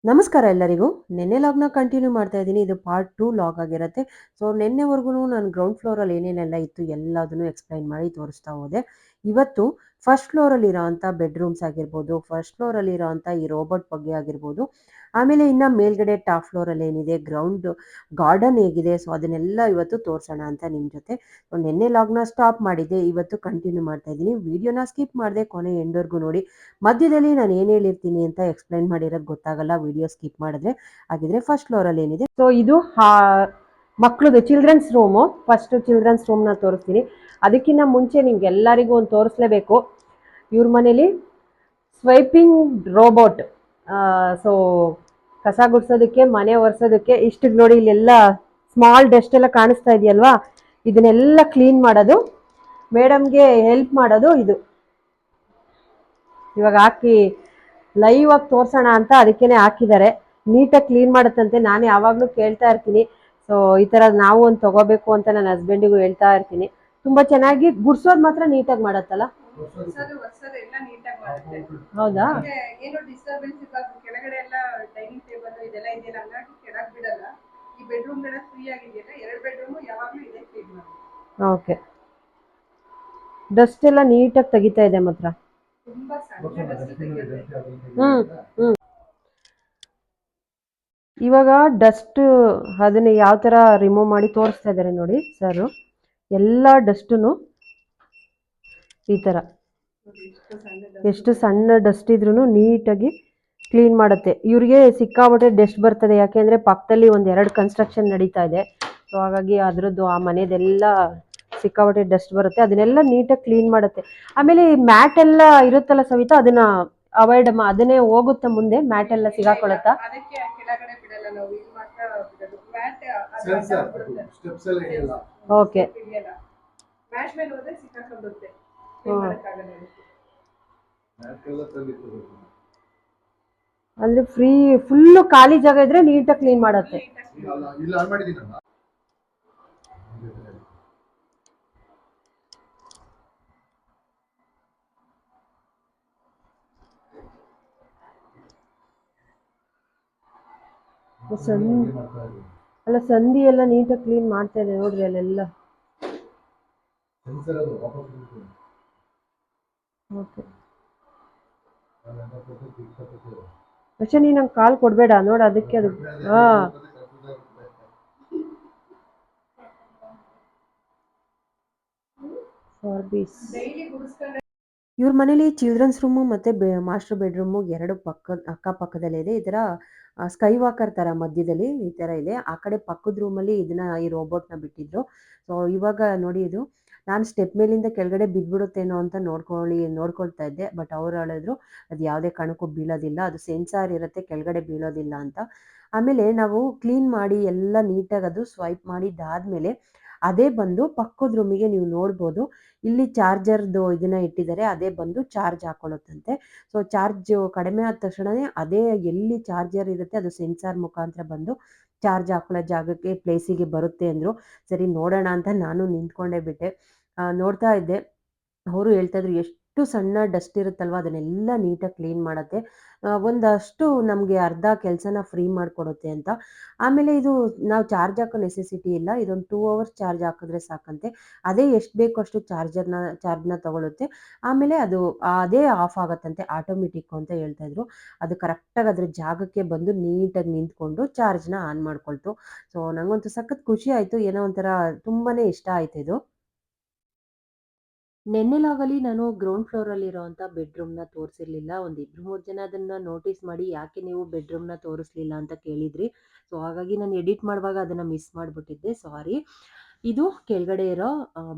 ನಮಸ್ಕಾರ ಎಲ್ಲರಿಗೂ. ನೆನ್ನೆ ಲಾಗ್ನ ಕಂಟಿನ್ಯೂ ಮಾಡ್ತಾ ಇದ್ದೀನಿ. ಇದು ಪಾರ್ಟ್ 2 ಲಾಗ್ ಆಗಿರುತ್ತೆ. ಸೊ ನೆನ್ನೆವರೆಗೂ ನಾನು ಗ್ರೌಂಡ್ ಫ್ಲೋರಲ್ಲಿ ಏನೇನೆಲ್ಲ ಇತ್ತು ಎಲ್ಲದನ್ನು ಎಕ್ಸ್ಪ್ಲೈನ್ ಮಾಡಿ ತೋರಿಸ್ತಾ ಹೋದೆ. ಇವತ್ತು ಫಸ್ಟ್ ಫ್ಲೋರಲ್ಲಿ ಇರೋವಂಥ ಬೆಡ್ರೂಮ್ಸ್ ಆಗಿರ್ಬೋದು, ಫಸ್ಟ್ ಫ್ಲೋರಲ್ಲಿ ಇರೋವಂಥ ಈ ರೋಬೋಟ್ ಬಗ್ಗೆ ಆಗಿರ್ಬೋದು, ಆಮೇಲೆ ಇನ್ನು ಮೇಲ್ಗಡೆ ಟಾಪ್ ಫ್ಲೋರಲ್ಲಿ ಏನಿದೆ, ಗ್ರೌಂಡ್ ಗಾರ್ಡನ್ ಹೇಗಿದೆ, ಸೊ ಅದನ್ನೆಲ್ಲ ಇವತ್ತು ತೋರಿಸೋಣ ಅಂತ ನಿಮ್ಮ ಜೊತೆ. ನೆನ್ನೆ ಲಾಗ್ನ ಸ್ಟಾಪ್ ಮಾಡಿದ್ದೆ, ಇವತ್ತು ಕಂಟಿನ್ಯೂ ಮಾಡ್ತಾ ಇದ್ದೀನಿ. ವಿಡಿಯೋನ ಸ್ಕಿಪ್ ಮಾಡಿದೆ, ಕೊನೆ ಎಂಡ್ವರೆಗೂ ನೋಡಿ. ಮಧ್ಯದಲ್ಲಿ ನಾನು ಏನು ಹೇಳಿರ್ತೀನಿ ಅಂತ ಎಕ್ಸ್ಪ್ಲೈನ್ ಮಾಡಿರೋದು ಗೊತ್ತಾಗಲ್ಲ ವಿಡಿಯೋ ಸ್ಕಿಪ್ ಮಾಡಿದ್ರೆ. ಹಾಗಿದ್ರೆ ಫಸ್ಟ್ ಫ್ಲೋರಲ್ಲಿ ಏನಿದೆ, ಸೊ ಇದು ಮಕ್ಕಳದು ಚಿಲ್ಡ್ರನ್ಸ್ ರೂಮು. ಫಸ್ಟ್ ಚಿಲ್ಡ್ರನ್ಸ್ ರೂಮ್ನ ತೋರಿಸ್ತೀನಿ. ಅದಕ್ಕಿಂತ ಮುಂಚೆ ನಿಮ್ಗೆ ಎಲ್ಲರಿಗೂ ಒಂದು ತೋರಿಸ್ಲೇಬೇಕು. ಇವ್ರ ಮನೇಲಿ ಸ್ವೈಪಿಂಗ್ ರೋಬೋಟ್. ಸೊ ಕಸ ಗುಡ್ಸೋದಕ್ಕೆ, ಮನೆ ಒರೆಸೋದಕ್ಕೆ ಇಷ್ಟು ನೋಡಿ, ಇಲ್ಲೆಲ್ಲ ಸ್ಮಾಲ್ ಡಸ್ಟ್ ಎಲ್ಲ ಕಾಣಿಸ್ತಾ ಇದೆಯಲ್ವಾ, ಇದನ್ನೆಲ್ಲ ಕ್ಲೀನ್ ಮಾಡೋದು, ಮೇಡಮ್ಗೆ ಹೆಲ್ಪ್ ಮಾಡೋದು ಇದು. ಇವಾಗ ಹಾಕಿ ಲೈವ್ ಆಗಿ ತೋರ್ಸೋಣ ಅಂತ ಅದಕ್ಕೇನೆ ಹಾಕಿದ್ದಾರೆ. ನೀಟಾಗಿ ಕ್ಲೀನ್ ಮಾಡುತ್ತಂತೆ. ನಾನು ಯಾವಾಗಲೂ ಕೇಳ್ತಾ ಇರ್ತೀನಿ, ಸೊ ಈ ಥರ ನಾವು ಒಂದು ತಗೋಬೇಕು ಅಂತ ನನ್ನ ಹಸ್ಬೆಂಡಿಗೂ ಹೇಳ್ತಾ ಇರ್ತೀನಿ. ತುಂಬ ಚೆನ್ನಾಗಿ ಗುಡ್ಸೋದು ಮಾತ್ರ ನೀಟಾಗಿ ಮಾಡತ್ತಲ್ಲ. ಹೌದಾ? ಏನು ಡಿಸ್ಟರ್ಬೆನ್ಸ್ ಇಲ್ಲ. ಕೆಳಗಡೆ ಎಲ್ಲ ಡೈನಿಂಗ್ ಟೇಬಲ್ ಇದೆಲ್ಲ ಇದೆಯಲ್ಲ, ಹಂಗಾಗಿ ಕೆಳಗೆ ಬಿಡಲ್ಲ. ಈ ಬೆಡ್ರೂಮ್ ಗಳ ಫ್ರೀ ಆಗಿದೆಯಲ್ಲ, 2 ಬೆಡ್ರೂಮ್ ಯಾವಾಗಲೂ ಇದೆ ಕ್ಲೀನ್ ಮಾಡಿ. ಓಕೆ. ಡಸ್ಟ್ ಎಲ್ಲ ನೀಟಾಗಿ ತೆಗಿತಾ ಇದೆ ಮಾತ್ರ. ತುಂಬಾ ಸಣ್ಣ ಡಸ್ಟ್ ತೆಗೆಯುತ್ತೆ. ಇವಾಗ ಡಸ್ಟ್ ಅದನ್ನ ಯಾವ ಥರ ರಿಮೂವ್ ಮಾಡಿ ತೋರಿಸ್ತಾ ಇದ್ದಾರೆ ನೋಡಿ ಸರ್. ಎಲ್ಲ ಡಸ್ಟನ್ನು ಈ ಥರ ಎಷ್ಟು ಸಣ್ಣ ಡಸ್ಟ್ ಇದ್ರೂ ನೀಟಾಗಿ ಕ್ಲೀನ್ ಮಾಡುತ್ತೆ. ಇವ್ರಿಗೆ ಸಿಕ್ಕಾಪಟ್ಟೆ ಡಸ್ಟ್ ಬರ್ತದೆ, ಯಾಕೆಂದರೆ ಪಕ್ಕದಲ್ಲಿ 1-2 ಕನ್ಸ್ಟ್ರಕ್ಷನ್ ನಡೀತಾ ಇದೆ. ಸೊ ಹಾಗಾಗಿ ಅದರದ್ದು ಆ ಮನೆದೆಲ್ಲ ಸಿಕ್ಕಾಪಟ್ಟೆ ಡಸ್ಟ್ ಬರುತ್ತೆ. ಅದನ್ನೆಲ್ಲ ನೀಟಾಗಿ ಕ್ಲೀನ್ ಮಾಡುತ್ತೆ. ಆಮೇಲೆ ಈ ಮ್ಯಾಟ್ ಎಲ್ಲ ಇರುತ್ತಲ್ಲ ಸವಿತಾ, ಅದನ್ನ ಅವಾಯ್ಡ್ ಅದನ್ನೇ ಹೋಗುತ್ತೆ ಮುಂದೆ, ಮ್ಯಾಟ್ ಎಲ್ಲ ಸಿಗಾಕೊಳ್ಳುತ್ತಾ? ಅದಕ್ಕೆ ಕೆಳಗಡೆ ಬಿಡಲ್ಲ ನಾವು, ಇಲ್ಲಿ ಮಾತ್ರ ಬಿಡೋದು. ಮ್ಯಾಟ್ ಸ್ಟೆಪ್ಸ್ ಎಲ್ಲ ಇಲ್ಲ. ಓಕೆ. ಇದೆಯಲ್ಲ, ಮ್ಯಾಟ್ ಮೇಲೆ ಹೋದ್ರೆ ಸಿಕ್ಕಾಕೊಂಡುತ್ತೆ, ಕ್ಲೀನ್ ಮಾಡಕ್ಕಾಗಲ್ಲ ಅದಕ್ಕೆ. ಮ್ಯಾಟ್ ಎಲ್ಲ ತೆಗಿತದೆ. ಅಂದ್ರೆ ಫ್ರೀ ಫುಲ್ಲು ಖಾಲಿ ಜಾಗ ಇದ್ರೆ ನೀಟಾಗಿ ಕ್ಲೀನ್ ಮಾಡುತ್ತೆ. ಇಲ್ಲ ಆನ್ ಮಾಡಿದ್ದೀನಲ್ಲ. ಅಲ್ಲ ಸಂಧಿ ಎಲ್ಲ ನೀಟಾಗಿ ಕ್ಲೀನ್ ಮಾಡ್ತಾ ಇದೆ ನೋಡ್ರಿ ಅಲ್ಲೆಲ್ಲ. ಸೆನ್ಸರ್ ಅದು ವಾಪಸ್ ಬರುತ್ತೆ. ಓಕೆ. ಅಷ್ಟೇ, ನೀನು ನಂಗೆ ಕಾಲ್ ಕೊಡಬೇಡ ನೋಡು, ಅದಕ್ಕೆ ಅದು ಡೈಲಿ ಗುಡಿಸ್ಕೊಂಡ್ರೆ. ಇವ್ರ ಮನೇಲಿ ಚಿಲ್ಡ್ರನ್ಸ್ ರೂಮು ಮತ್ತು ಮಾಸ್ಟರ್ ಬೆಡ್ರೂಮು 2 ಅಕ್ಕಪಕ್ಕದಲ್ಲೇ ಇದೆ. ಈ ಥರ ಸ್ಕೈ ವಾಕರ್ ಥರ ಮಧ್ಯದಲ್ಲಿ ಈ ಥರ ಇದೆ. ಆ ಕಡೆ ಪಕ್ಕದ ರೂಮಲ್ಲಿ ಈ ರೋಬೋಟ್ನ ಬಿಟ್ಟಿದ್ರು. ಸೊ ಇವಾಗ ನೋಡಿ, ಇದು ನಾನು ಸ್ಟೆಪ್ ಮೇಲಿಂದ ಕೆಳಗಡೆ ಬಿದ್ದುಬಿಡುತ್ತೇನೋ ಅಂತ ನೋಡ್ಕೊಳ್ತಾ ಇದ್ದೆ. ಬಟ್ ಅವ್ರು ಹೇಳಿದ್ರು ಅದು ಯಾವುದೇ ಕಾರಣಕ್ಕೂ ಬೀಳೋದಿಲ್ಲ, ಅದು ಸೆನ್ಸಾರ್ ಇರುತ್ತೆ, ಕೆಳಗಡೆ ಬೀಳೋದಿಲ್ಲ ಅಂತ. ಆಮೇಲೆ ನಾವು ಕ್ಲೀನ್ ಮಾಡಿ ಎಲ್ಲ ನೀಟಾಗಿ ಅದು ಸ್ವೈಪ್ ಮಾಡಿದ್ದಾದಮೇಲೆ ಅದೇ ಬಂದು ಪಕ್ಕದ ರೂಮಿಗೆ ನೀವು ನೋಡ್ಬೋದು, ಇಲ್ಲಿ ಚಾರ್ಜರ್ದು ಇದನ್ನ ಇಟ್ಟಿದ್ದಾರೆ, ಅದೇ ಬಂದು ಚಾರ್ಜ್ ಹಾಕೊಳ್ಳುತ್ತಂತೆ. ಸೊ ಚಾರ್ಜ್ ಕಡಿಮೆ ಆದ ತಕ್ಷಣವೇ ಅದೇ ಎಲ್ಲಿ ಚಾರ್ಜರ್ ಇರುತ್ತೆ ಅದು ಸೆನ್ಸಾರ್ ಮುಖಾಂತರ ಬಂದು ಚಾರ್ಜ್ ಹಾಕೊಳ್ಳೋ ಜಾಗಕ್ಕೆ ಪ್ಲೇಸಿಗೆ ಬರುತ್ತೆ ಅಂದರು. ಸರಿ ನೋಡೋಣ ಅಂತ ನಾನು ನಿಂತ್ಕೊಂಡೇ ಬಿಟ್ಟೆ. ನೋಡ್ತಾ ಇದ್ದೆ. ಅವರು ಹೇಳ್ತಾ ಇದ್ರು ಎಷ್ಟು ಸಣ್ಣ ಡಸ್ಟ್ ಇರುತ್ತಲ್ವ ಅದನ್ನೆಲ್ಲ ನೀಟಾಗಿ ಕ್ಲೀನ್ ಮಾಡುತ್ತೆ, ಒಂದಷ್ಟು ನಮಗೆ ಅರ್ಧ ಕೆಲಸನ ಫ್ರೀ ಮಾಡಿಕೊಡುತ್ತೆ ಅಂತ. ಆಮೇಲೆ ಇದು ನಾವು ಚಾರ್ಜ್ ಹಾಕೋ ನೆಸೆಸಿಟಿ ಇಲ್ಲ, ಇದೊಂದು 2 ಅವರ್ಸ್ ಚಾರ್ಜ್ ಹಾಕಿದ್ರೆ ಸಾಕಂತೆ. ಅದೇ ಎಷ್ಟು ಬೇಕೋ ಅಷ್ಟು ಚಾರ್ಜ್ನ ತಗೊಳುತ್ತೆ. ಆಮೇಲೆ ಅದು ಅದೇ ಆಫ್ ಆಗುತ್ತಂತೆ, ಆಟೋಮೆಟಿಕ್ ಅಂತ ಹೇಳ್ತಾ ಇದ್ರು. ಅದು ಕರೆಕ್ಟಾಗಿ ಅದ್ರ ಜಾಗಕ್ಕೆ ಬಂದು ನೀಟಾಗಿ ನಿಂತ್ಕೊಂಡು ಚಾರ್ಜ್ನ ಆನ್ ಮಾಡ್ಕೊಳ್ತು. ಸೊ ನನಗಂತೂ ಸಖತ್ ಖುಷಿ ಆಯಿತು, ಏನೋ ಒಂಥರ ತುಂಬಾ ಇಷ್ಟ ಆಯ್ತು ಇದು. ನೆನ್ನೆ ಲಾಗಲ್ಲಿ ನಾನು ಗ್ರೌಂಡ್ ಫ್ಲೋರಲ್ಲಿರೋವಂಥ ಬೆಡ್ರೂಮ್ನ ತೋರಿಸಿರ್ಲಿಲ್ಲ. ಒಂದು 2-3 ಜನ ಅದನ್ನು ನೋಟಿಸ್ ಮಾಡಿ ಯಾಕೆ ನೀವು ಬೆಡ್ರೂಮ್ನ ತೋರಿಸ್ಲಿಲ್ಲ ಅಂತ ಕೇಳಿದ್ರಿ. ಸೊ ಹಾಗಾಗಿ ನಾನು ಎಡಿಟ್ ಮಾಡುವಾಗ ಅದನ್ನು ಮಿಸ್ ಮಾಡಿಬಿಟ್ಟಿದ್ದೆ, ಸಾರಿ. ಇದು ಕೆಳಗಡೆ ಇರೋ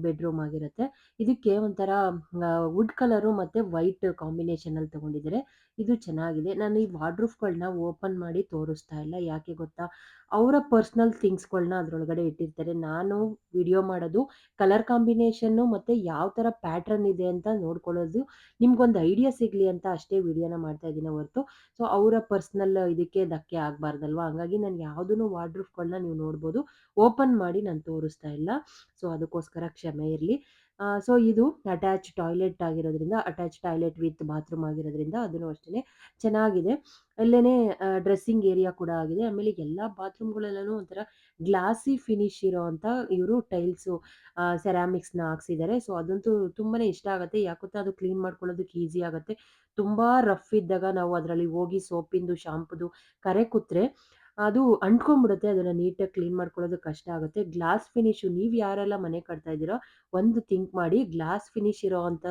ಬೆಡ್ರೂಮ್ ಆಗಿರುತ್ತೆ. ಇದಕ್ಕೆ ಒಂಥರ ವುಡ್ ಕಲರು ಮತ್ತು ವೈಟ್ ಕಾಂಬಿನೇಷನಲ್ಲಿ ತೊಗೊಂಡಿದ್ದಾರೆ. ಇದು ಚೆನ್ನಾಗಿದೆ. ನಾನು ಈ ವಾರ್ಡ್ರೂಫ್ಗಳನ್ನ ಓಪನ್ ಮಾಡಿ ತೋರಿಸ್ತಾ ಇಲ್ಲ, ಯಾಕೆ ಗೊತ್ತಾ, ಅವರ ಪರ್ಸ್ನಲ್ ಥಿಂಗ್ಸ್ಗಳನ್ನ ಅದರೊಳಗಡೆ ಇಟ್ಟಿರ್ತಾರೆ. ನಾನು ವಿಡಿಯೋ ಮಾಡೋದು ಕಲರ್ ಕಾಂಬಿನೇಷನ್ನು ಮತ್ತು ಯಾವ ಥರ ಪ್ಯಾಟ್ರನ್ ಇದೆ ಅಂತ ನೋಡ್ಕೊಳ್ಳೋದು, ನಿಮ್ಗೊಂದು ಐಡಿಯಾ ಸಿಗಲಿ ಅಂತ ಅಷ್ಟೇ ವಿಡಿಯೋನ ಮಾಡ್ತಾ ಇದ್ದೀನಿ ಹೊರತು ಸೊ ಅವರ ಪರ್ಸ್ನಲ್ ಇದಕ್ಕೆ ಧಕ್ಕೆ ಆಗಬಾರ್ದಲ್ವ. ಹಂಗಾಗಿ ನಾನು ಯಾವುದೂ ವಾರ್ಡ್ರೂಫ್ಗಳನ್ನ ನೀವು ನೋಡ್ಬೋದು ಓಪನ್ ಮಾಡಿ ನಾನು ತೋರಿಸ್ತಾ ಇಲ್ಲ. ಸೊ ಅದಕ್ಕೋಸ್ಕರ ಕ್ಷಮೆ ಇರಲಿ. ಸೊ ಇದು ಅಟ್ಯಾಚ್ ಟಾಯ್ಲೆಟ್ ಆಗಿರೋದ್ರಿಂದ, ಅಟ್ಯಾಚ್ ಟಾಯ್ಲೆಟ್ ವಿತ್ ಬಾತ್ರೂಮ್ ಆಗಿರೋದ್ರಿಂದ ಅದನ್ನು ಅಷ್ಟೇ ಚೆನ್ನಾಗಿದೆ. ಅಲ್ಲೇ ಡ್ರೆಸ್ಸಿಂಗ್ ಏರಿಯಾ ಕೂಡ ಆಗಿದೆ. ಆಮೇಲೆ ಎಲ್ಲ ಬಾತ್ರೂಮ್ಗಳಲ್ಲೂ ಒಂಥರ ಗ್ಲಾಸಿ ಫಿನಿಶ್ ಇರೋವಂಥ ಇವರು ಟೈಲ್ಸು ಸೆರಾಮಿಕ್ಸ್ನ ಹಾಕ್ಸಿದ್ದಾರೆ. ಸೊ ಅದಂತೂ ತುಂಬಾ ಇಷ್ಟ ಆಗುತ್ತೆ. ಯಾಕೊತ್ತಾ ಅದು ಕ್ಲೀನ್ ಮಾಡ್ಕೊಳ್ಳೋದಕ್ಕೆ ಈಸಿ ಆಗುತ್ತೆ. ತುಂಬ ರಫ್ ಇದ್ದಾಗ ನಾವು ಅದರಲ್ಲಿ ಹೋಗಿ ಸೋಪಿಂದು ಶಾಂಪುದು ಕರೆ ಕುತ್ರೆ ಅದು ಅಂಟ್ಕೊಂಡ್ಬಿಡುತ್ತೆ. ಅದನ್ನು ನೀಟಾಗಿ ಕ್ಲೀನ್ ಮಾಡ್ಕೊಳ್ಳೋದು ಕಷ್ಟ ಆಗುತ್ತೆ. ಗ್ಲಾಸ್ ಫಿನಿಶು ನೀವು ಯಾರೆಲ್ಲ ಮನೆ ಕಟ್ತಾ ಇದ್ದೀರೋ ಒಂದು ಥಿಂಕ್ ಮಾಡಿ, ಗ್ಲಾಸ್ ಫಿನಿಶ್ ಇರೋವಂಥ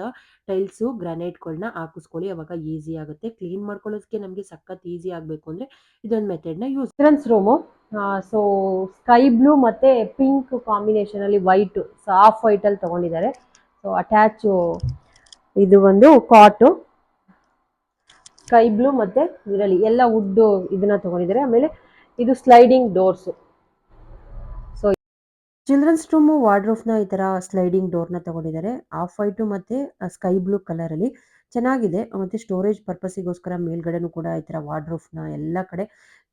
ಟೈಲ್ಸು ಗ್ರಾನೈಟ್ಗಳನ್ನ ಹಾಕಿಸ್ಕೊಳ್ಳಿ. ಅವಾಗ ಈಸಿ ಆಗುತ್ತೆ. ಕ್ಲೀನ್ ಮಾಡ್ಕೊಳ್ಳೋದಕ್ಕೆ ನಮಗೆ ಸಖತ್ ಈಸಿ ಆಗಬೇಕು ಅಂದರೆ ಇದೊಂದು ಮೆಥಡ್ನ use. Children's room so sky blue ಮತ್ತು ಪಿಂಕ್ ಕಾಂಬಿನೇಷನಲ್ಲಿ ವೈಟು, ಸಾಫ್ಟ್ ವೈಟಲ್ಲಿ ತೊಗೊಂಡಿದ್ದಾರೆ. ಸೊ ಅಟ್ಯಾಚು ಇದು ಒಂದು ಕಾಟು ಸ್ಕೈ ಬ್ಲೂ ಮತ್ತು ಇದರಲ್ಲಿ ಎಲ್ಲ ವುಡ್ಡು ಇದನ್ನ ತೊಗೊಂಡಿದ್ದಾರೆ. ಆಮೇಲೆ ಇದು sliding doors. So children's room ವಾರ್ಡ್ರೋಬ್ನ ಈ ಥರ ಸ್ಲೈಡಿಂಗ್ ಡೋರ್ನ ತೊಗೊಂಡಿದ್ದಾರೆ. ಆಫ್ ವೈಟು ಮತ್ತು ಸ್ಕೈ ಬ್ಲೂ ಕಲರಲ್ಲಿ ಚೆನ್ನಾಗಿದೆ. ಮತ್ತು ಸ್ಟೋರೇಜ್ ಪರ್ಪಸ್ಸಿಗೋಸ್ಕರ ಮೇಲ್ಗಡೆನೂ ಕೂಡ ಈ ಥರ ವಾರ್ಡ್ರೋಬ್ನ ಎಲ್ಲ ಕಡೆ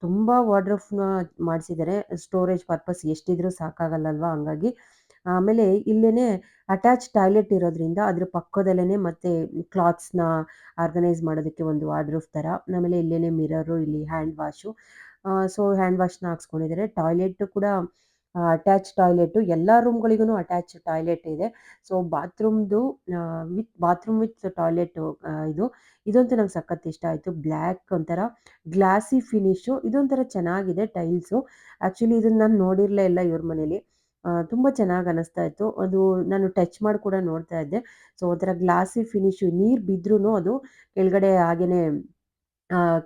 ತುಂಬ ವಾರ್ಡ್ರೋಬ್ನ ಮಾಡಿಸಿದ್ದಾರೆ. ಸ್ಟೋರೇಜ್ ಪರ್ಪಸ್ ಎಷ್ಟಿದ್ರೂ ಸಾಕಾಗಲ್ಲಲ್ವಾ, ಹಂಗಾಗಿ. ಆಮೇಲೆ ಇಲ್ಲೇ ಅಟ್ಯಾಚ್ ಟಾಯ್ಲೆಟ್ ಇರೋದ್ರಿಂದ ಅದ್ರ ಪಕ್ಕದಲ್ಲೇ ಮತ್ತೆ ಕ್ಲಾತ್ಸ್ನ ಆರ್ಗನೈಸ್ ಮಾಡೋದಕ್ಕೆ ಒಂದು ವಾರ್ಡ್ರೋಬ್ ಥರ. ಆಮೇಲೆ ಇಲ್ಲೇ ಮಿರರು, ಇಲ್ಲಿ ಹ್ಯಾಂಡ್ ವಾಶು. ಸೊ ಹ್ಯಾಂಡ್ ವಾಶ್ನ ಹಾಕ್ಸ್ಕೊಂಡಿದ್ದಾರೆ. ಟಾಯ್ಲೆಟ್ ಕೂಡ ಅಟ್ಯಾಚ್ ಟಾಯ್ಲೆಟು, ಎಲ್ಲ ರೂಮ್ಗಳಿಗೂ ಅಟ್ಯಾಚ್ ಟಾಯ್ಲೆಟ್ ಇದೆ. ಸೊ ಬಾತ್ರೂಮ್ದು ಬಾತ್ರೂಮ್ ವಿತ್ ಟಾಯ್ಲೆಟು ಇದಂತೂ ನಂಗೆ ಸಖತ್ ಇಷ್ಟ ಆಯಿತು. ಬ್ಲ್ಯಾಕ್ ಒಂಥರ ಗ್ಲಾಸಿ ಫಿನಿಶು, ಇದೊಂಥರ ಚೆನ್ನಾಗಿದೆ ಟೈಲ್ಸು. ಆ್ಯಕ್ಚುಲಿ ಇದನ್ನು ನಾನು ನೋಡಿರಲೇ ಇಲ್ಲ ಇವ್ರ ಮನೇಲಿ. ತುಂಬ ಚೆನ್ನಾಗಿ ಅನ್ನಿಸ್ತಾ ಇತ್ತು. ಅದು ನಾನು ಟಚ್ ಮಾಡಿ ಕೂಡ ನೋಡ್ತಾ ಇದ್ದೆ. ಸೊ ಒಂಥರ ಗ್ಲಾಸಿ ಫಿನಿಶು, ನೀರು ಬಿದ್ರೂ ಅದು ಕೆಳಗಡೆ ಹಾಗೇ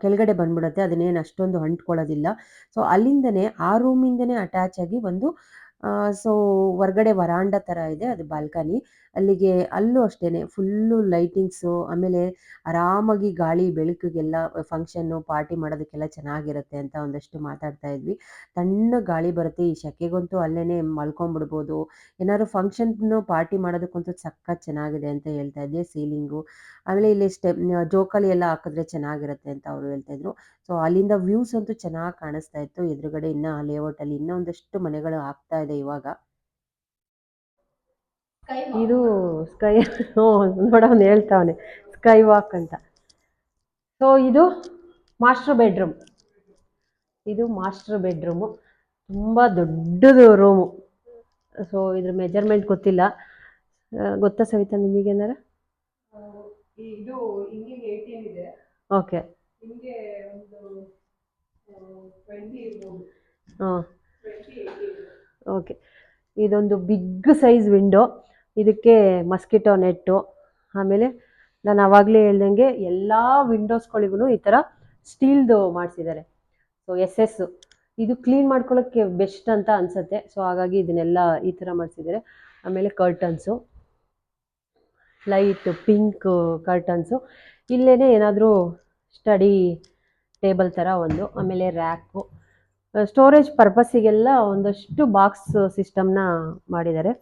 ಕೆಳಗಡೆ ಬಂದ್ಬಿಡುತ್ತೆ. ಅದನ್ನೇನು ಅಷ್ಟೊಂದು ಅಂಟ್ಕೊಳ್ಳೋದಿಲ್ಲ. ಸೊ ಅಲ್ಲಿಂದನೇ ಆ ರೂಮಿಂದನೇ ಅಟ್ಯಾಚ್ ಆಗಿ ಒಂದು ಸೊ ಹೊರ್ಗಡೆ ವರಾಂಡ ಥರ ಇದೆ, ಅದು ಬಾಲ್ಕನಿ. ಅಲ್ಲಿಗೆ ಅಲ್ಲೂ ಅಷ್ಟೇ ಫುಲ್ಲು ಲೈಟಿಂಗ್ಸು. ಆಮೇಲೆ ಆರಾಮಾಗಿ ಗಾಳಿ ಬೆಳಕಿಗೆಲ್ಲ ಫಂಕ್ಷನ್ನು ಪಾರ್ಟಿ ಮಾಡೋದಕ್ಕೆಲ್ಲ ಚೆನ್ನಾಗಿರುತ್ತೆ ಅಂತ ಒಂದಷ್ಟು ಮಾತಾಡ್ತಾ ಇದ್ವಿ. ತಣ್ಣಗೆ ಗಾಳಿ ಬರುತ್ತೆ. ಈ ಸೆಕೆಗಂತೂ ಅಲ್ಲೇ ಮಲ್ಕೊಂಡ್ಬಿಡ್ಬೋದು. ಏನಾದ್ರು ಫಂಕ್ಷನ್ನು ಪಾರ್ಟಿ ಮಾಡೋದಕ್ಕಂತೂ ಸಖತ್ ಚೆನ್ನಾಗಿದೆ ಅಂತ ಹೇಳ್ತಾ ಇದ್ದೆ. ಸೀಲಿಂಗು, ಆಮೇಲೆ ಇಲ್ಲಿ ಜೋಕಾಲಿ ಎಲ್ಲ ಹಾಕಿದ್ರೆ ಚೆನ್ನಾಗಿರುತ್ತೆ ಅಂತ ಅವರು ಹೇಳ್ತಾ ಇದ್ರು. ಸೊ ಅಲ್ಲಿಂದ ವ್ಯೂಸ್ ಅಂತೂ ಚೆನ್ನಾಗಿ ಕಾಣಿಸ್ತಾ ಇತ್ತು. ಎದುರುಗಡೆ ಇನ್ನೂ ಲೇಔಟಲ್ಲಿ ಇನ್ನೂ ಒಂದಷ್ಟು ಮನೆಗಳು ಆಗ್ತಾ ಇದೆ ಇವಾಗ. ಇದು ಸ್ಕೈ ನೋಡೋನು ಹೇಳ್ತಾವನೆ ಸ್ಕೈ ವಾಕ್ ಅಂತ. ಸೊ ಇದು ಮಾಸ್ಟರ್ ಬೆಡ್ರೂಮ್. ಇದು ಮಾಸ್ಟರ್ ಬೆಡ್ರೂಮು, ತುಂಬ ದೊಡ್ಡದು ರೂಮು. ಸೊ ಇದ್ರ ಮೆಜರ್ಮೆಂಟ್ ಗೊತ್ತಿಲ್ಲ, ಗೊತ್ತಾ ಸವಿತಾ ನಿಮಗೇನಾರ? ಇದು ಹಿಂಗೆ 18 ಇದೆ. ಓಕೆ. ಹಿಂಗೆ ಒಂದು 20 ಇರ್ಬೋದು. ಹಾಂ 20, 18. ಓಕೆ. ಇದೊಂದು ಬಿಗ್ ಸೈಜ್ ವಿಂಡೋ. ಇದಕ್ಕೆ ಮಸ್ಕಿಟೋ ನೆಟ್ಟು. ಆಮೇಲೆ ನಾನು ಆವಾಗಲೇ ಹೇಳ್ದಂಗೆ ಎಲ್ಲ ವಿಂಡೋಸ್ಗಳಿಗೂ ಈ ಥರ ಸ್ಟೀಲ್ದು ಮಾಡಿಸಿದ್ದಾರೆ. ಸೊ ಎಸ್ ಇದು ಕ್ಲೀನ್ ಮಾಡ್ಕೊಳ್ಳೋಕ್ಕೆ ಬೆಸ್ಟ್ ಅಂತ ಅನಿಸುತ್ತೆ. ಸೊ ಹಾಗಾಗಿ ಇದನ್ನೆಲ್ಲ ಈ ಥರ ಮಾಡಿಸಿದ್ದಾರೆ. ಆಮೇಲೆ ಕರ್ಟನ್ಸು, ಲೈಟ್ ಪಿಂಕ್ ಕರ್ಟನ್ಸು. ಇಲ್ಲೇ ಏನಾದರೂ ಸ್ಟಡಿ ಟೇಬಲ್ ಥರ ಒಂದು, ಆಮೇಲೆ ರ್ಯಾಕು, ಸ್ಟೋರೇಜ್ ಪರ್ಪಸ್ಸಿಗೆಲ್ಲ ಒಂದಷ್ಟು ಬಾಕ್ಸ್ ಸಿಸ್ಟಮ್ನ ಮಾಡಿದ್ದಾರೆ.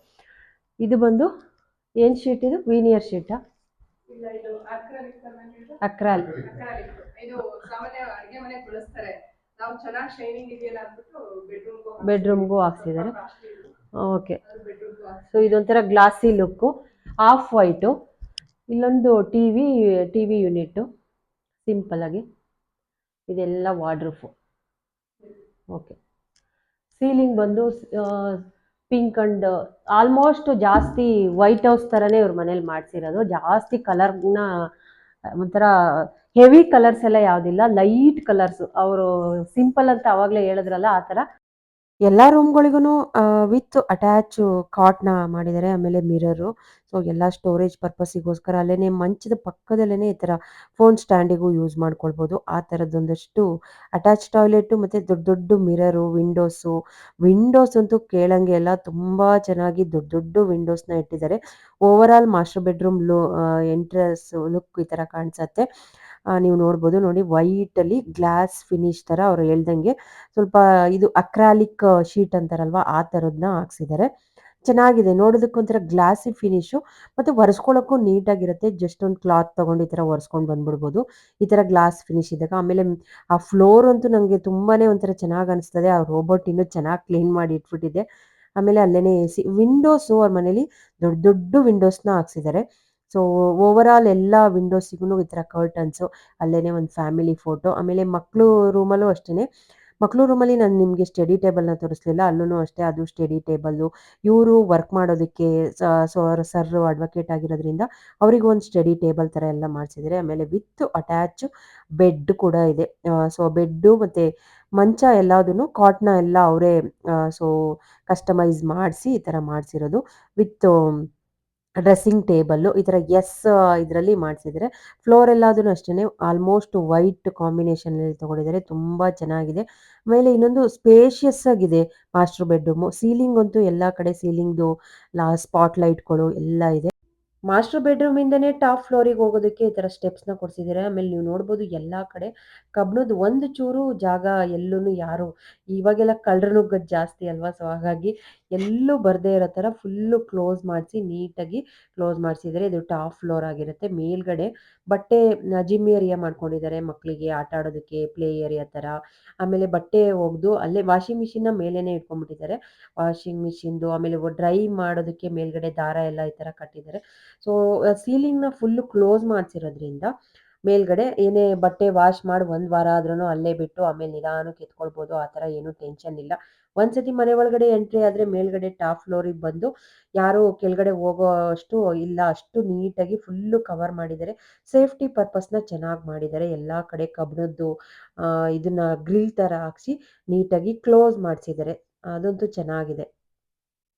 ಇದು ಬಂದು ಏನು ಶೀಟ್ ಇದು? ವೀನಿಯರ್ ಶೀಟಾ? ಇಲ್ಲ, ಇದು ಅಕ್ರಾಲಿಕ್ ಅಕ್ರಾಲ್. ಇದು ಸಾಮಾನ್ಯ ಅಡುಗೆ ಮನೆಗೆ ಬಳಸ್ತಾರೆ. ನಾವು ಚೆನ್ನಾಗಿ ಶೈನಿಂಗ್ ಇದೆಯಲ್ಲ ಅಂದ್ಬಿಟ್ಟು ಬೆಡ್ರೂಮ್ಗೂ ಹಾಕ್ಸಿದ್ದಾರೆ. ಓಕೆ. ಬೆಡ್ರೂಮ್ಗೂ. ಸೊ ಇದೊಂಥರ ಗ್ಲಾಸಿ ಲುಕ್ಕು, ಆಫ್ ವೈಟು. ಇಲ್ಲೊಂದು ಟಿ ವಿ ಯೂನಿಟ್ಟು ಸಿಂಪಲಾಗಿ. ಇದೆಲ್ಲ ವಾರ್ಡ್ರೋಬು. ಓಕೆ. ಸೀಲಿಂಗ್ ಬಂದು ಪಿಂಕ್ ಆ್ಯಂಡ್ ಆಲ್ಮೋಸ್ಟ್ ಜಾಸ್ತಿ ವೈಟ್ ಹೌಸ್ ಥರನೇ ಇವ್ರ ಮನೇಲಿ ಮಾಡಿಸಿರೋದು. ಜಾಸ್ತಿ ಕಲರ್ನ ಒಂಥರ ಹೆವಿ ಕಲರ್ಸ್ ಎಲ್ಲ ಯಾವುದಿಲ್ಲ, ಲೈಟ್ ಕಲರ್ಸು. ಅವರು ಸಿಂಪಲ್ ಅಂತ ಆವಾಗಲೇ ಹೇಳಿದ್ರಲ್ಲ ಆ ಥರ. ಎಲ್ಲ ರೂಮ್ಗಳಿಗೂ ವಿತ್ ಅಟ್ಯಾಚ್ ಕಾಟ್ನ ಮಾಡಿದ್ದಾರೆ. ಆಮೇಲೆ ಮಿರರು. ಸೊ ಎಲ್ಲ ಸ್ಟೋರೇಜ್ ಪರ್ಪಸ್ಸಿಗೋಸ್ಕರ ಅಲ್ಲೇ ಮಂಚದ ಪಕ್ಕದಲ್ಲೇ ಈ ಥರ ಫೋನ್ ಸ್ಟ್ಯಾಂಡಿಗೂ ಯೂಸ್ ಮಾಡ್ಕೊಳ್ಬೋದು. ಆ ಥರದ್ದೊಂದಷ್ಟು ಅಟ್ಯಾಚ್ ಟಾಯ್ಲೆಟು ಮತ್ತು ದೊಡ್ಡ ದೊಡ್ಡ ಮಿರರು, ವಿಂಡೋಸ್ ಅಂತೂ ಕೇಳಂಗೆ ಎಲ್ಲ ತುಂಬ ಚೆನ್ನಾಗಿ ದೊಡ್ಡ ದೊಡ್ಡ ವಿಂಡೋಸ್ನ ಇಟ್ಟಿದ್ದಾರೆ. Overall master bedroom entrance look ಈ ಥರ ಕಾಣಿಸುತ್ತೆ. ನೀವು ನೋಡ್ಬೋದು ನೋಡಿ, ವೈಟಲ್ಲಿ ಗ್ಲಾಸ್ ಫಿನಿಶ್ ಥರ ಅವ್ರು ಹೇಳ್ದಂಗೆ ಸ್ವಲ್ಪ ಇದು ಅಕ್ರಾಲಿಕ್ ಶೀಟ್ ಅಂತಾರಲ್ವ, ಆ ಥರದನ್ನ ಹಾಕ್ಸಿದ್ದಾರೆ. ಚೆನ್ನಾಗಿದೆ, ನೋಡೋದಕ್ಕೊಂಥರ ಗ್ಲಾಸಿ ಫಿನಿಶು ಮತ್ತು ಒರೆಸ್ಕೊಳ್ಳೋಕ್ಕೂ ನೀಟಾಗಿರುತ್ತೆ. ಜಸ್ಟ್ ಒಂದು ಕ್ಲಾತ್ ತೊಗೊಂಡು ಈ ಥರ ಒರೆಸ್ಕೊಂಡು ಬಂದ್ಬಿಡ್ಬೋದು ಈ ಥರ ಗ್ಲಾಸ್ ಫಿನಿಶ್ ಇದ್ದಾಗ. ಆಮೇಲೆ ಆ ಫ್ಲೋರ್ ಅಂತೂ ನನಗೆ ತುಂಬಾ ಒಂಥರ ಚೆನ್ನಾಗಿ ಅನಿಸ್ತದೆ. ಆ ರೋಬೋಟ್ ಇನ್ನೂ ಚೆನ್ನಾಗಿ ಕ್ಲೀನ್ ಮಾಡಿ ಇಟ್ಬಿಟ್ಟಿದೆ. ಆಮೇಲೆ ಅಲ್ಲೇನೇ AC ವಿಂಡೋಸು ಅವ್ರ ಮನೇಲಿ ದೊಡ್ಡ ದೊಡ್ಡ ವಿಂಡೋಸ್‌ನ ಹಾಕ್ಸಿದ್ದಾರೆ. ಸೊ ಓವರಾಲ್ ಎಲ್ಲ ವಿಂಡೋಸಿಗೂನು ಈ ಥರ ಕರ್ಟನ್ಸು, ಅಲ್ಲೇನೇ ಒಂದು ಫ್ಯಾಮಿಲಿ ಫೋಟೋ. ಆಮೇಲೆ ಮಕ್ಳು ರೂಮಲ್ಲೂ ಅಷ್ಟೇನೆ. ಮಕ್ಳು ರೂಮಲ್ಲಿ ನಾನು ನಿಮಗೆ ಸ್ಟಡಿ ಟೇಬಲ್‌ನ ತೋರಿಸ್ಲಿಲ್ಲ. ಅಲ್ಲೂನು ಅಷ್ಟೇ ಅದು ಸ್ಟಡಿ ಟೇಬಲ್ಲು. ಇವರು ವರ್ಕ್ ಮಾಡೋದಕ್ಕೆ ಸರ್ ಅಡ್ವೊಕೇಟ್ ಆಗಿರೋದ್ರಿಂದ ಅವರಿಗೆ ಒಂದು ಸ್ಟಡಿ ಟೇಬಲ್ ಥರ ಎಲ್ಲ ಮಾಡ್ಸಿದ್ದಾರೆ. ಆಮೇಲೆ ವಿತ್ ಅಟ್ಯಾಚ್ ಬೆಡ್ ಕೂಡ ಇದೆ. ಸೊ ಬೆಡ್ಡು ಮತ್ತೆ ಮಂಚ ಎಲ್ಲದೂನು ಕಾಟ್‌ನ ಎಲ್ಲ ಅವರೇ ಸೊ ಕಸ್ಟಮೈಸ್ ಮಾಡಿಸಿ ಈ ಥರ ಮಾಡಿಸಿರೋದು. ವಿತ್ ಡ್ರೆಸ್ಸಿಂಗ್ ಟೇಬಲ್ಲು ಈ ಥರ ಇದರಲ್ಲಿ ಮಾಡಿಸಿದ್ದಾರೆ. ಫ್ಲೋರ್ ಎಲ್ಲದೂನು ಅಷ್ಟೇನೆ ಆಲ್ಮೋಸ್ಟ್ ವೈಟ್ ಕಾಂಬಿನೇಷನಲ್ಲಿ ತಗೊಂಡಿದ್ದಾರೆ. ತುಂಬ ಚೆನ್ನಾಗಿದೆ. ಆಮೇಲೆ ಇನ್ನೊಂದು ಸ್ಪೇಷಿಯಸ್ ಆಗಿದೆ ಮಾಸ್ಟರ್ ಬೆಡ್‌ರೂಮು. ಸೀಲಿಂಗ್ ಅಂತೂ ಎಲ್ಲ ಕಡೆ ಸೀಲಿಂಗ್‌ದು ಸ್ಪಾಟ್ ಲೈಟ್‌ಗಳು ಎಲ್ಲ ಇದೆ. ಮಾಸ್ಟರ್ ಬೆಡ್‌ರೂಮಿಂದನೇ ಟಾಪ್ ಫ್ಲೋರಿಗೆ ಹೋಗೋದಕ್ಕೆ ಈ ಥರ ಸ್ಟೆಪ್ಸ್‌ನ ಕೊಡ್ಸಿದ್ದಾರೆ. ಆಮೇಲೆ ನೀವು ನೋಡ್ಬೋದು ಎಲ್ಲ ಕಡೆ ಕಬ್ಬಿಣದ ಒಂದು ಚೂರು ಜಾಗ ಎಲ್ಲೂನು ಯಾರು ಇವಾಗೆಲ್ಲ ಕಳ್ಳರು ನುಗ್ಗೋದು ಜಾಸ್ತಿ ಅಲ್ವಾ? ಸೊ ಹಾಗಾಗಿ ಎಲ್ಲೂ ಬರದೇ ಇರೋ ಥರ ಫುಲ್ಲು ಕ್ಲೋಸ್ ಮಾಡಿಸಿ ನೀಟಾಗಿ ಕ್ಲೋಸ್ ಮಾಡಿಸಿದ್ದಾರೆ. ಇದು ಟಾಪ್ ಫ್ಲೋರ್ ಆಗಿರುತ್ತೆ. ಮೇಲ್ಗಡೆ ಬಟ್ಟೆ ಜಿಮ್ ಏರಿಯಾ ಮಾಡ್ಕೊಂಡಿದ್ದಾರೆ ಮಕ್ಕಳಿಗೆ ಆಟ ಆಡೋದಕ್ಕೆ ಪ್ಲೇ ಏರಿಯಾ ಥರ. ಆಮೇಲೆ ಬಟ್ಟೆ ಒಗೆದು ಅಲ್ಲೇ ವಾಷಿಂಗ್ ಮಿಷಿನ್ನ ಮೇಲೇನೆ ಇಟ್ಕೊಂಡ್ಬಿಟ್ಟಿದ್ದಾರೆ. ವಾಷಿಂಗ್ ಮಿಷಿನ್ದು ಆಮೇಲೆ ಡ್ರೈ ಮಾಡೋದಕ್ಕೆ ಮೇಲ್ಗಡೆ ದಾರ ಎಲ್ಲ ಈ ಥರ ಕಟ್ಟಿದ್ದಾರೆ. ಸೊ ಸೀಲಿಂಗ್‌ನ ಫುಲ್ಲು ಕ್ಲೋಸ್ ಮಾಡ್ಸಿರೋದ್ರಿಂದ ಮೇಲ್ಗಡೆ ಏನೇ ಬಟ್ಟೆ ವಾಶ್ ಮಾಡಿ 1 ವಾರ ಆದ್ರೂ ಅಲ್ಲೇ ಬಿಟ್ಟು ಆಮೇಲೆ ನಿಧಾನಕ್ಕೆ ಎತ್ಕೊಳ್ಬೋದು. ಆ ಥರ ಏನೂ ಟೆನ್ಷನ್ ಇಲ್ಲ. ಒಂದ್ಸತಿ ಮನೆ ಒಳಗಡೆ ಎಂಟ್ರಿ ಆದರೆ ಮೇಲ್ಗಡೆ ಟಾಪ್ ಫ್ಲೋರಿಗೆ ಬಂದು ಯಾರು ಕೆಳಗಡೆ ಹೋಗೋ ಅಷ್ಟು ಇಲ್ಲ. ಅಷ್ಟು ನೀಟಾಗಿ ಫುಲ್ಲು ಕವರ್ ಮಾಡಿದ್ದಾರೆ. ಸೇಫ್ಟಿ ಪರ್ಪಸ್‌ನ ಚೆನ್ನಾಗಿ ಮಾಡಿದ್ದಾರೆ. ಎಲ್ಲ ಕಡೆ ಕಬ್ಬಿಣದ್ದು ಇದನ್ನ ಗ್ರಿಲ್ ಥರ ಹಾಕ್ಸಿ ನೀಟಾಗಿ ಕ್ಲೋಸ್ ಮಾಡಿಸಿದ್ದಾರೆ. ಅದಂತೂ ಚೆನ್ನಾಗಿದೆ.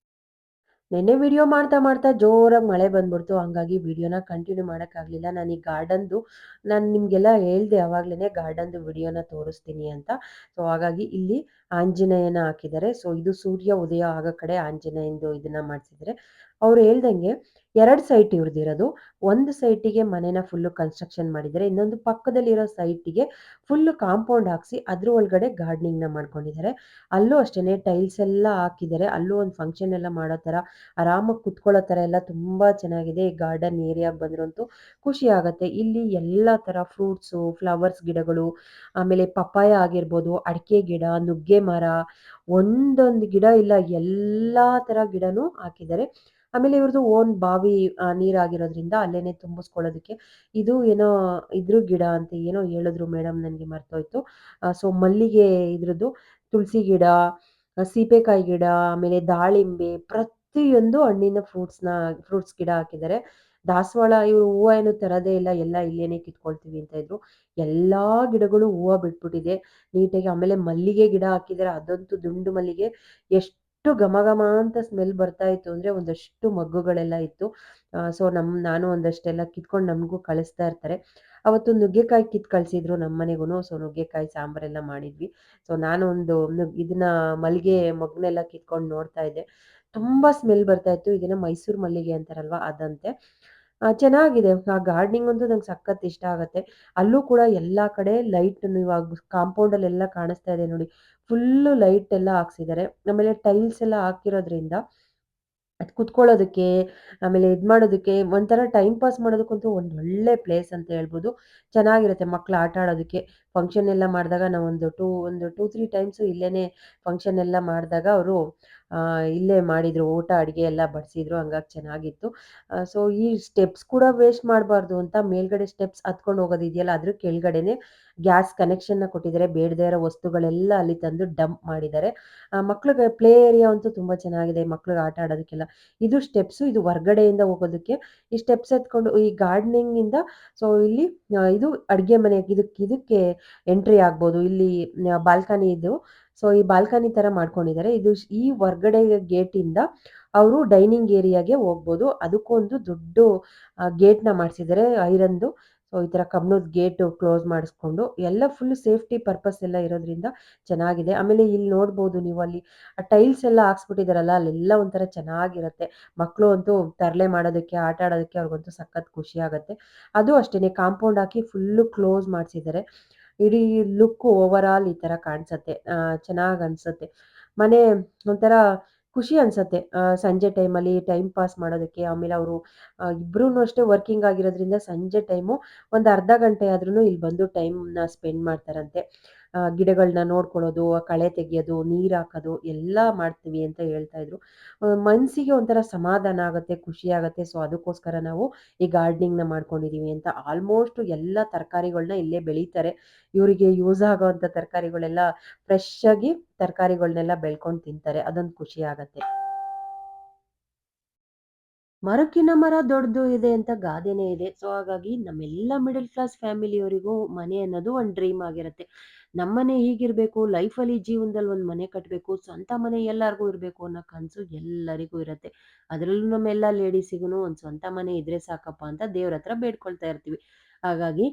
ನೆನ್ನೆ ವಿಡಿಯೋ ಮಾಡ್ತಾ ಜೋರಾಗಿ ಮಳೆ ಬಂದ್ಬಿಡ್ತು. ಹಂಗಾಗಿ ವಿಡಿಯೋನ ಕಂಟಿನ್ಯೂ ಮಾಡೋಕ್ಕಾಗಲಿಲ್ಲ. ನಾನು ಈ ಗಾರ್ಡನ್‌ದು ನಾನು ನಿಮಗೆಲ್ಲ ಹೇಳ್ದೆ ಆವಾಗ್ಲೇನೆ ಗಾರ್ಡನ್‌ದು ವಿಡಿಯೋನ ತೋರಿಸ್ತೀನಿ ಅಂತ. ಸೊ ಹಾಗಾಗಿ ಇಲ್ಲಿ ಆಂಜನೇಯನ ಹಾಕಿದ್ದಾರೆ. ಸೊ ಇದು ಸೂರ್ಯ ಉದಯ ಆಗೋ ಕಡೆ ಆಂಜನೇಯಂದು ಇದನ್ನ ಮಾಡ್ಸಿದ್ದಾರೆ. ಅವ್ರು ಹೇಳ್ದಂಗೆ 2 ಸೈಟ್ ಇವ್ರದಿರೋದು. ಒಂದು ಸೈಟಿಗೆ ಮನೆನ ಫುಲ್ಲು ಕನ್ಸ್ಟ್ರಕ್ಷನ್ ಮಾಡಿದ್ದಾರೆ. ಇನ್ನೊಂದು ಪಕ್ಕದಲ್ಲಿರೋ ಸೈಟಿಗೆ ಫುಲ್ಲು ಕಾಂಪೌಂಡ್ ಹಾಕ್ಸಿ ಅದ್ರ ಒಳಗಡೆ ಗಾರ್ಡನಿಂಗ್‌ನ ಮಾಡ್ಕೊಂಡಿದ್ದಾರೆ. ಅಲ್ಲೂ ಅಷ್ಟೇನೆ ಟೈಲ್ಸ್ ಎಲ್ಲ ಹಾಕಿದ್ದಾರೆ. ಅಲ್ಲೂ ಒಂದು ಫಂಕ್ಷನ್ ಎಲ್ಲ ಮಾಡೋ ಥರ ಆರಾಮಾಗಿ ಕುತ್ಕೊಳ್ಳೋ ಥರ ಎಲ್ಲ ತುಂಬ ಚೆನ್ನಾಗಿದೆ. ಈ ಗಾರ್ಡನ್ ಏರಿಯಾಗೆ ಬಂದ್ರಂತೂ ಖುಷಿ ಆಗತ್ತೆ. ಇಲ್ಲಿ ಎಲ್ಲ ಥರ ಫ್ರೂಟ್ಸು, ಫ್ಲವರ್ಸ್ ಗಿಡಗಳು, ಆಮೇಲೆ ಪಪ್ಪಾಯ ಆಗಿರ್ಬೋದು, ಅಡಿಕೆ ಗಿಡ, ನುಗ್ಗೆ ಮರ, ಒಂದೊಂದು ಗಿಡ ಇಲ್ಲ ಎಲ್ಲ ಥರ ಗಿಡನೂ ಹಾಕಿದ್ದಾರೆ. ಆಮೇಲೆ ಇವ್ರದ್ದು ಓನ್ ಬಾವಿ ನೀರಾಗಿರೋದ್ರಿಂದ ಅಲ್ಲೇನೆ ತುಂಬಿಸ್ಕೊಳ್ಳೋದಕ್ಕೆ ಇದು ಏನೋ ಇದ್ರ ಗಿಡ ಅಂತ ಏನೋ ಹೇಳಿದ್ರು ಮೇಡಮ್ ನನಗೆ ಮರ್ತೋಯ್ತು. ಸೊ ಮಲ್ಲಿಗೆ ಇದ್ರದ್ದು ತುಳಸಿ ಗಿಡ, ಸೀಬೆಕಾಯಿ ಗಿಡ, ಆಮೇಲೆ ದಾಳಿಂಬೆ ಪ್ರತಿಯೊಂದು ಹಣ್ಣಿನ ಫ್ರೂಟ್ಸ್ ಗಿಡ ಹಾಕಿದ್ದಾರೆ. ದಾಸವಾಳ ಇವ್ರು ಹೂವು ಏನು ತರೋದೇ ಇಲ್ಲ. ಎಲ್ಲ ಇಲ್ಲೇನೆ ಕಿತ್ಕೊಳ್ತೀವಿ ಅಂತ ಇದ್ರು. ಎಲ್ಲಾ ಗಿಡಗಳು ಹೂವು ಬಿಟ್ಬಿಟ್ಟಿದೆ ನೀಟಾಗಿ. ಆಮೇಲೆ ಮಲ್ಲಿಗೆ ಗಿಡ ಹಾಕಿದ್ದಾರೆ. ಅದಂತೂ ದುಂಡು ಮಲ್ಲಿಗೆ ಎಷ್ಟು ಘಮ ಘಮ ಅಂತ ಸ್ಮೆಲ್ ಬರ್ತಾ ಇತ್ತು ಅಂದರೆ ಒಂದಷ್ಟು ಮೊಗ್ಗುಗಳೆಲ್ಲ ಇತ್ತು. ಸೊ ನಾನು ಒಂದಷ್ಟೆಲ್ಲ ಕಿತ್ಕೊಂಡು ನಮಗೂ ಕಳಿಸ್ತಾ ಇರ್ತಾರೆ. ಅವತ್ತು ನುಗ್ಗೆಕಾಯಿ ಕಿತ್ತು ಕಳಿಸಿದ್ರು ನಮ್ಮ ಮನೆಗೂ. ಸೊ ನುಗ್ಗೆಕಾಯಿ ಸಾಂಬಾರೆಲ್ಲ ಮಾಡಿದ್ವಿ. ಸೊ ನಾನು ಒಂದು ಇದನ್ನ ಮಲ್ಲಿಗೆ ಮೊಗ್ಗನ್ನೆಲ್ಲ ಕಿತ್ಕೊಂಡು ನೋಡ್ತಾ ಇದ್ದೆ. ತುಂಬ ಸ್ಮೆಲ್ ಬರ್ತಾ ಇತ್ತು. ಇದನ್ನ ಮೈಸೂರು ಮಲ್ಲಿಗೆ ಅಂತಾರಲ್ವಾ ಅದಂತೆ. ಚೆನ್ನಾಗಿದೆ. ಆ ಗಾರ್ಡನಿಂಗ್ ಅಂತೂ ನಂಗೆ ಸಖತ್ ಇಷ್ಟ ಆಗತ್ತೆ. ಅಲ್ಲೂ ಕೂಡ ಎಲ್ಲ ಕಡೆ ಲೈಟ್ ಇವಾಗ ಕಾಂಪೌಂಡಲ್ಲೆಲ್ಲ ಕಾಣಿಸ್ತಾ ಇದೆ ನೋಡಿ. ಫುಲ್ಲು ಲೈಟ್ ಎಲ್ಲ ಹಾಕ್ಸಿದ್ದಾರೆ. ಆಮೇಲೆ ಟೈಲ್ಸ್ ಎಲ್ಲ ಹಾಕಿರೋದ್ರಿಂದ ಅದು ಕುತ್ಕೊಳ್ಳೋದಕ್ಕೆ, ಆಮೇಲೆ ಮಾಡೋದಕ್ಕೆ ಒಂಥರ ಟೈಮ್ ಪಾಸ್ ಮಾಡೋದಕ್ಕಂತೂ ಒಂದು ಒಳ್ಳೆ ಪ್ಲೇಸ್ ಅಂತ ಹೇಳ್ಬೋದು. ಚೆನ್ನಾಗಿರುತ್ತೆ ಮಕ್ಳು ಆಟ ಆಡೋದಕ್ಕೆ. ಫಂಕ್ಷನ್ ಎಲ್ಲ ಮಾಡಿದಾಗ ನಾವೊಂದು 2-3 ಟೈಮ್ಸು ಇಲ್ಲೇನೇ ಫಂಕ್ಷನ್ ಎಲ್ಲ ಮಾಡಿದಾಗ ಅವರು ಇಲ್ಲೇ ಮಾಡಿದ್ರು. ಊಟ ಅಡುಗೆ ಎಲ್ಲ ಬಡಿಸಿದ್ರು. ಹಂಗಾಗಿ ಚೆನ್ನಾಗಿತ್ತು. ಸೊ ಈ ಸ್ಟೆಪ್ಸ್ ಕೂಡ ವೇಸ್ಟ್ ಮಾಡಬಾರ್ದು ಅಂತ ಮೇಲ್ಗಡೆ ಸ್ಟೆಪ್ಸ್ ಹತ್ಕೊಂಡು ಹೋಗೋದಿದೆಯಲ್ಲ ಅದ್ರ ಕೆಳಗಡೆನೆ ಗ್ಯಾಸ್ ಕನೆಕ್ಷನ್ನ ಕೊಟ್ಟಿದ್ದಾರೆ. ಬೇಡದೇ ಇರೋ ವಸ್ತುಗಳೆಲ್ಲ ಅಲ್ಲಿ ತಂದು ಡಂಪ್ ಮಾಡಿದ್ದಾರೆ. ಮಕ್ಳಿಗೆ ಪ್ಲೇ ಏರಿಯಾ ಅಂತೂ ತುಂಬ ಚೆನ್ನಾಗಿದೆ. ಮಕ್ಳಿಗೆ ಆಟ ಆಡೋದಕ್ಕೆಲ್ಲ. ಇದು ಸ್ಟೆಪ್ಸು. ಇದು ಹೊರ್ಗಡೆಯಿಂದ ಹೋಗೋದಕ್ಕೆ. ಈ ಸ್ಟೆಪ್ಸ್ ಹತ್ಕೊಂಡು ಈ ಗಾರ್ಡನಿಂಗಿಂದ ಸೊ ಇಲ್ಲಿ ಇದು ಅಡುಗೆ ಮನೆ ಇದಕ್ಕೆ ಎಂಟ್ರಿ ಆಗ್ಬೋದು. ಇಲ್ಲಿ ಬಾಲ್ಕನಿ ಇದು. ಸೊ ಈ ಬಾಲ್ಕನಿ ಥರ ಮಾಡ್ಕೊಂಡಿದ್ದಾರೆ. ಈ ಹೊರ್ಗಡೆ ಗೇಟಿಂದ ಅವರು ಡೈನಿಂಗ್ ಏರಿಯಾಗೆ ಹೋಗ್ಬೋದು. ಅದಕ್ಕೊಂದು ದೊಡ್ಡ ಗೇಟ್‌ನ ಮಾಡಿಸಿದ್ದಾರೆ ಐರನ್‌ದು. ಸೊ ಈ ಥರ ಕಬ್ಬಿಣದ ಗೇಟು ಕ್ಲೋಸ್ ಮಾಡಿಸ್ಕೊಂಡು ಎಲ್ಲ ಫುಲ್ ಸೇಫ್ಟಿ ಪರ್ಪಸ್ ಎಲ್ಲ ಇರೋದ್ರಿಂದ ಚೆನ್ನಾಗಿದೆ. ಆಮೇಲೆ ಇಲ್ಲಿ ನೋಡ್ಬೋದು ನೀವು ಅಲ್ಲಿ ಆ ಟೈಲ್ಸ್ ಎಲ್ಲ ಹಾಕ್ಸ್ಬಿಟ್ಟಿದಾರಲ್ಲ ಅಲ್ಲೆಲ್ಲ ಒಂಥರ ಚೆನ್ನಾಗಿರುತ್ತೆ. ಮಕ್ಕಳು ಅಂತೂ ತರಲೆ ಮಾಡೋದಕ್ಕೆ, ಆಟ ಆಡೋದಕ್ಕೆ ಅವ್ರಿಗಂತೂ ಸಖತ್ ಖುಷಿ ಆಗುತ್ತೆ. ಅದು ಅಷ್ಟೇನೆ ಕಾಂಪೌಂಡ್ ಹಾಕಿ ಫುಲ್ಲು ಕ್ಲೋಸ್ ಮಾಡಿಸಿದ್ದಾರೆ. ಇಡೀ ಲುಕ್ಕು ಓವರಾಲ್ ಈ ಥರ ಕಾಣಿಸತ್ತೆ. ಚೆನ್ನಾಗಿ ಅನ್ಸುತ್ತೆ. ಮನೆ ಒಂಥರ ಖುಷಿ ಅನ್ಸತ್ತೆ. ಸಂಜೆ ಟೈಮಲ್ಲಿ ಟೈಮ್ ಪಾಸ್ ಮಾಡೋದಕ್ಕೆ. ಆಮೇಲೆ ಅವರು ಇಬ್ರೂನು ಅಷ್ಟೇ ವರ್ಕಿಂಗ್ ಆಗಿರೋದ್ರಿಂದ ಸಂಜೆ ಟೈಮು ಒಂದು ಅರ್ಧ ಗಂಟೆ ಆದ್ರೂ ಇಲ್ಲಿ ಬಂದು ಟೈಮ್‌ನ ಸ್ಪೆಂಡ್ ಮಾಡ್ತಾರಂತೆ. ಗಿಡಗಳನ್ನ ನೋಡ್ಕೊಳ್ಳೋದು, ಕಳೆ ತೆಗಿಯೋದು, ನೀರು ಹಾಕೋದು ಎಲ್ಲ ಮಾಡ್ತೀವಿ ಅಂತ ಹೇಳ್ತಾ ಇದ್ರು. ಮನಸ್ಸಿಗೆ ಒಂಥರ ಸಮಾಧಾನ ಆಗುತ್ತೆ, ಖುಷಿ ಆಗುತ್ತೆ. ಸೊ ಅದಕ್ಕೋಸ್ಕರ ನಾವು ಈ ಗಾರ್ಡನಿಂಗ್ನ ಮಾಡ್ಕೊಂಡಿದೀವಿ ಅಂತ. ಆಲ್ಮೋಸ್ಟ್ ಎಲ್ಲ ತರಕಾರಿಗಳನ್ನ ಇಲ್ಲೇ ಬೆಳೀತಾರೆ. ಇವರಿಗೆ ಯೂಸ್ ಆಗೋವಂಥ ತರಕಾರಿಗಳೆಲ್ಲ ಫ್ರೆಶ್ ಆಗಿ ತರಕಾರಿಗಳನ್ನೆಲ್ಲ ಬೆಳ್ಕೊಂಡು ತಿಂತಾರೆ. ಅದೊಂದು ಖುಷಿ ಆಗತ್ತೆ. ಮರಕ್ಕಿನ ಮರ ದೊಡ್ಡದು ಇದೆ ಅಂತ ಗಾದೆನೇ ಇದೆ. ಸೊ ಹಾಗಾಗಿ ನಮ್ಮೆಲ್ಲ ಮಿಡಲ್ ಕ್ಲಾಸ್ ಫ್ಯಾಮಿಲಿಯವರಿಗೂ ಮನೆ ಅನ್ನೋದು ಒಂದು ಡ್ರೀಮ್ ಆಗಿರುತ್ತೆ. ನಮ್ಮನೆ ಹೀಗಿರ್ಬೇಕು, ಲೈಫಲ್ಲಿ ಜೀವನದಲ್ಲಿ ಒಂದು ಮನೆ ಕಟ್ಟಬೇಕು, ಸ್ವಂತ ಮನೆ ಎಲ್ಲರಿಗೂ ಇರಬೇಕು ಅನ್ನೋ ಕನಸು ಎಲ್ಲರಿಗೂ ಇರುತ್ತೆ. ಅದರಲ್ಲೂ ನಮ್ಮೆಲ್ಲ ಲೇಡೀಸಿಗೂ ಒಂದು ಸ್ವಂತ ಮನೆ ಇದ್ರೆ ಸಾಕಪ್ಪ ಅಂತ ದೇವ್ರ ಹತ್ರ ಬೇಡ್ಕೊಳ್ತಾ ಇರ್ತೀವಿ. ಹಾಗಾಗಿ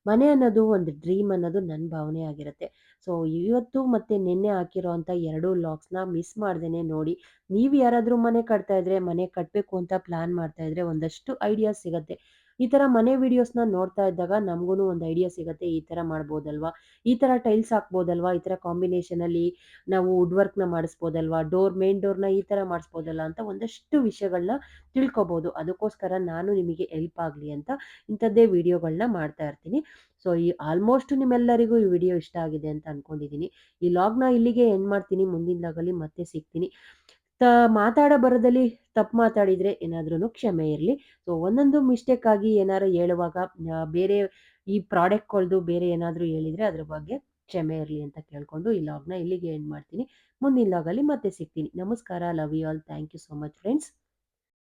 ಮನೆ ಅನ್ನೋದು ಒಂದು ಡ್ರೀಮ್ ಅನ್ನೋದು ನನ್ನ ಭಾವನೆ ಆಗಿರುತ್ತೆ. ಸೊ ಇವತ್ತು ಮತ್ತೆ ನಿನ್ನೆ ಹಾಕಿರೋಂಥ 2 ವ್ಲಾಗ್ಸ್‌ನ ಮಿಸ್ ಮಾಡ್ದೇನೆ ನೋಡಿ. ನೀವು ಯಾರಾದರೂ ಮನೆ ಕಟ್ತಾ ಇದ್ರೆ, ಮನೆ ಕಟ್ಟಬೇಕು ಅಂತ ಪ್ಲಾನ್ ಮಾಡ್ತಾ ಇದ್ರೆ ಒಂದಷ್ಟು ಐಡಿಯಾಸ್ ಸಿಗತ್ತೆ. ಈ ಥರ ಮನೆ ವಿಡಿಯೋಸ್‌ನ ನೋಡ್ತಾ ಇದ್ದಾಗ ನಮಗೂ ಒಂದು ಐಡಿಯಾ ಸಿಗತ್ತೆ. ಈ ಥರ ಮಾಡ್ಬೋದಲ್ವಾ? ಈ ಥರ ಟೈಲ್ಸ್ ಹಾಕ್ಬೋದಲ್ವಾ? ಈ ಥರ ಕಾಂಬಿನೇಷನಲ್ಲಿ ನಾವು ವುಡ್ ವರ್ಕ್‌ನ ಮಾಡಿಸ್ಬೋದಲ್ವಾ? ಮೇನ್ ಡೋರ್‌ನ ಈ ಥರ ಮಾಡಿಸ್ಬೋದಲ್ಲ ಅಂತ ಒಂದಷ್ಟು ವಿಷಯಗಳನ್ನ ತಿಳ್ಕೊಬೋದು. ಅದಕ್ಕೋಸ್ಕರ ನಾನು ನಿಮಗೆ ಹೆಲ್ಪ್ ಆಗಲಿ ಅಂತ ಇಂಥದ್ದೇ ವಿಡಿಯೋಗಳನ್ನ ಮಾಡ್ತಾ ಇರ್ತೀನಿ. ಸೊ ಈ ಆಲ್ಮೋಸ್ಟ್ ನಿಮ್ಮೆಲ್ಲರಿಗೂ ಈ ವಿಡಿಯೋ ಇಷ್ಟ ಆಗಿದೆ ಅಂತ ಅನ್ಕೊಂಡಿದ್ದೀನಿ. ಈ ಲಾಗ್‌ನ ಇಲ್ಲಿಗೆ ಎಂಡ್ ಮಾಡ್ತೀನಿ. ಮುಂದಿನ ಲಾಗಲ್ಲಿ ಮತ್ತೆ ಸಿಗ್ತೀನಿ. ತ ಮಾತಾಡ ಬರದಲ್ಲಿ ತಪ್ಪು ಮಾತಾಡಿದ್ರೆ ಏನಾದ್ರೂ ಕ್ಷಮೆ ಇರಲಿ. ಸೊ ಒಂದೊಂದು ಮಿಸ್ಟೇಕ್ ಆಗಿ ಏನಾರು ಹೇಳುವಾಗ ಬೇರೆ ಈ ಪ್ರಾಡಕ್ಟ್‌ಗಳ್ದು ಬೇರೆ ಏನಾದರೂ ಹೇಳಿದ್ರೆ ಅದ್ರ ಬಗ್ಗೆ ಕ್ಷಮೆ ಇರಲಿ ಅಂತ ಕೇಳ್ಕೊಂಡು ಈ ಲಾಗ್‌ನ ಇಲ್ಲಿಗೆ ಎಂಡ್ ಮಾಡ್ತೀನಿ. ಮುಂದಿನ ಲಾಗಲ್ಲಿ ಮತ್ತೆ ಸಿಗ್ತೀನಿ. ನಮಸ್ಕಾರ. Love you all. Thank you so much friends.